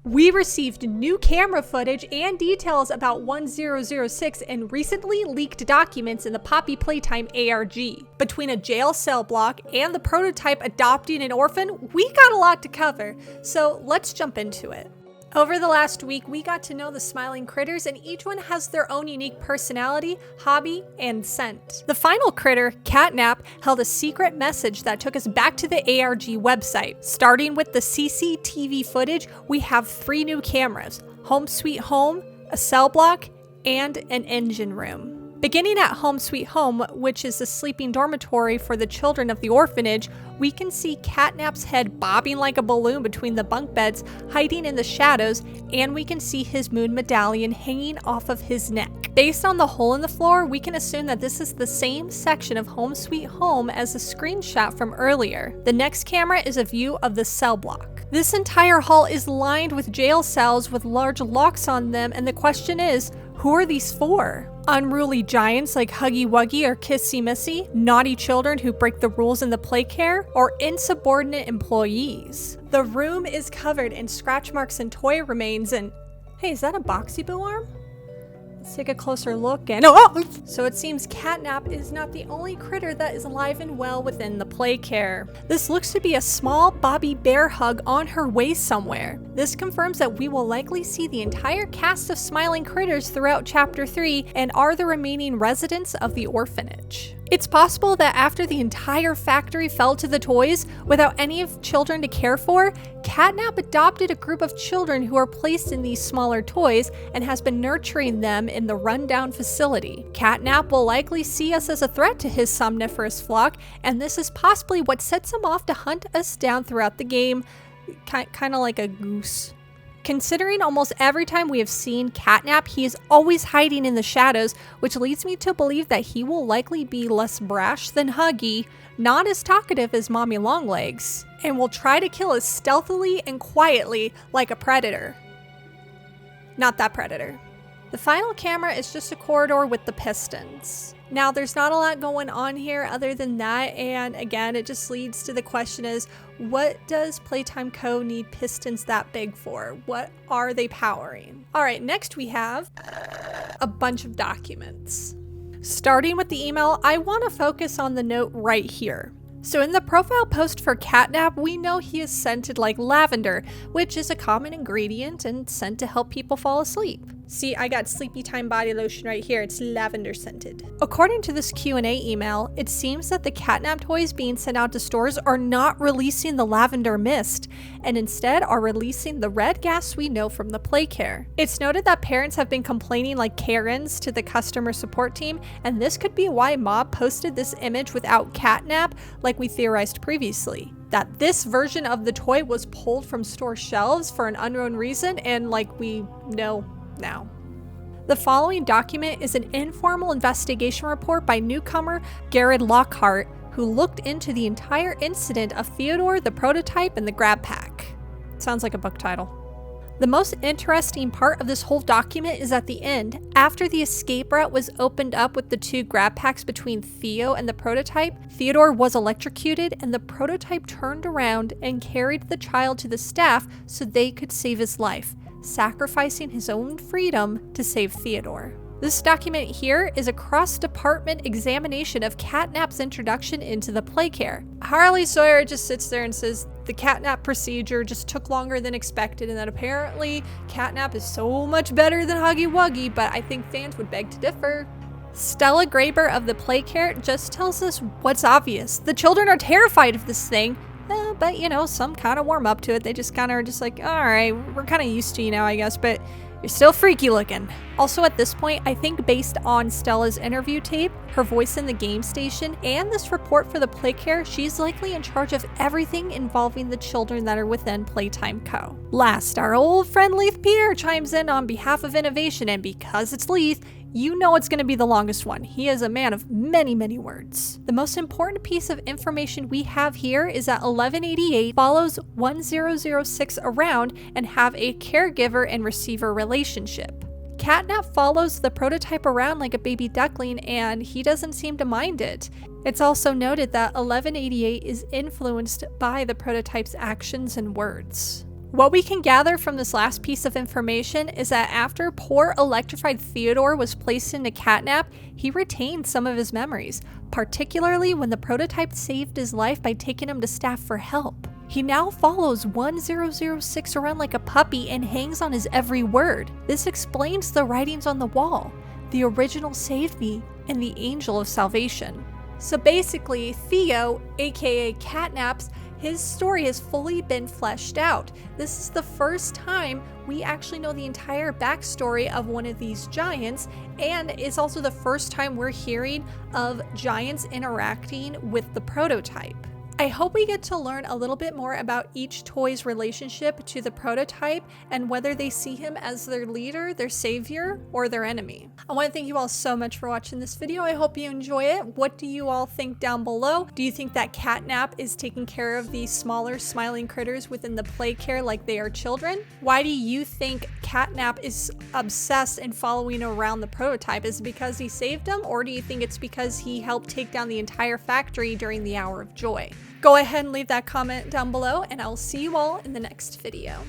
We received new camera footage and details about 1006 and recently leaked documents in the Poppy Playtime ARG. Between a jail cell block and the prototype adopting an orphan, we got a lot to cover, so let's jump into it. Over the last week, we got to know the smiling critters, and each one has their own unique personality, hobby, and scent. The final critter, Catnap, held a secret message that took us back to the ARG website. Starting with the CCTV footage, we have 3 new cameras: Home Sweet Home, a cell block, and an engine room. Beginning at Home Sweet Home, which is the sleeping dormitory for the children of the orphanage, we can see Catnap's head bobbing like a balloon between the bunk beds, hiding in the shadows, and we can see his moon medallion hanging off of his neck. Based on the hole in the floor, we can assume that this is the same section of Home Sweet Home as the screenshot from earlier. The next camera is a view of the cell block. This entire hall is lined with jail cells with large locks on them, and the question is, who are these for? Unruly giants like Huggy Wuggy or Kissy Missy, naughty children who break the rules in the Playcare, or insubordinate employees? The room is covered in scratch marks and toy remains, and hey, is that a Boxy Boo arm? Let's take a closer look and So it seems Catnap is not the only critter that is alive and well within the Playcare. This looks to be a small Bobby Bear hug on her way somewhere. This confirms that we will likely see the entire cast of smiling critters throughout Chapter 3 and are the remaining residents of the orphanage. It's possible that after the entire factory fell to the toys, without any of children to care for, Catnap adopted a group of children who are placed in these smaller toys and has been nurturing them in the rundown facility. Catnap will likely see us as a threat to his somniferous flock, and this is possibly what sets him off to hunt us down throughout the game, kind of like a goose. Considering almost every time we have seen Catnap, he is always hiding in the shadows, which leads me to believe that he will likely be less brash than Huggy, not as talkative as Mommy Longlegs, and will try to kill us stealthily and quietly like a predator. Not that predator. The final camera is just a corridor with the pistons. Now, there's not a lot going on here other than that, and again, it just leads to the question is, what does Playtime Co. need pistons that big for? What are they powering? Alright, next we have a bunch of documents. Starting with the email, I want to focus on the note right here. So in the profile post for Catnap, we know he is scented like lavender, which is a common ingredient and scent to help people fall asleep. See, I got Sleepy Time body lotion right here. It's lavender scented. According to this Q&A email, it seems that the Catnap toys being sent out to stores are not releasing the lavender mist, and instead are releasing the red gas we know from the Playcare. It's noted that parents have been complaining like Karens to the customer support team, and this could be why Mob posted this image without Catnap, like we theorized previously. That this version of the toy was pulled from store shelves for an unknown reason, and like we know now. The following document is an informal investigation report by newcomer Garrett Lockhart, who looked into the entire incident of Theodore, the prototype, and the grab pack. Sounds like a book title. The most interesting part of this whole document is at the end. After the escape route was opened up with the 2 grab packs between Theo and the prototype, Theodore was electrocuted and the prototype turned around and carried the child to the staff so they could save his life, sacrificing his own freedom to save Theodore. This document here is a cross-department examination of Catnap's introduction into the Playcare. Harley Sawyer just sits there and says the Catnap procedure just took longer than expected, and that apparently Catnap is so much better than Huggy Wuggy, but I think fans would beg to differ. Stella Graber of the Playcare just tells us what's obvious. The children are terrified of this thing, but you know, some kind of warm up to it. They just kind of are just like, alright, we're kind of used to you now, I guess, but you're still freaky looking. Also at this point, I think based on Stella's interview tape, her voice in the game station, and this report for the Playcare, she's likely in charge of everything involving the children that are within Playtime Co. Last, our old friend Leith Pierre chimes in on behalf of innovation, and because it's Leith, you know it's going to be the longest one. He is a man of many, many words. The most important piece of information we have here is that 1188 follows 1006 around and have a caregiver and receiver relationship. Catnap follows the prototype around like a baby duckling, and he doesn't seem to mind it. It's also noted that 1188 is influenced by the prototype's actions and words. What we can gather from this last piece of information is that after poor electrified Theodore was placed into catnap, he retained some of his memories, particularly when the prototype saved his life by taking him to staff for help. He now follows 1006 around like a puppy and hangs on his every word. This explains the writings on the wall. The original saved me, and the angel of salvation. So basically, Theo, aka Catnaps, his story has fully been fleshed out. This is the first time we actually know the entire backstory of one of these giants, and it's also the first time we're hearing of giants interacting with the prototype. I hope we get to learn a little bit more about each toy's relationship to the prototype and whether they see him as their leader, their savior, or their enemy. I want to thank you all so much for watching this video. I hope you enjoy it. What do you all think down below? Do you think that Catnap is taking care of these smaller smiling critters within the Playcare like they are children? Why do you think Catnap is obsessed and following around the prototype? Is it because he saved him, or do you think it's because he helped take down the entire factory during the Hour of Joy? Go ahead and leave that comment down below, and I will see you all in the next video.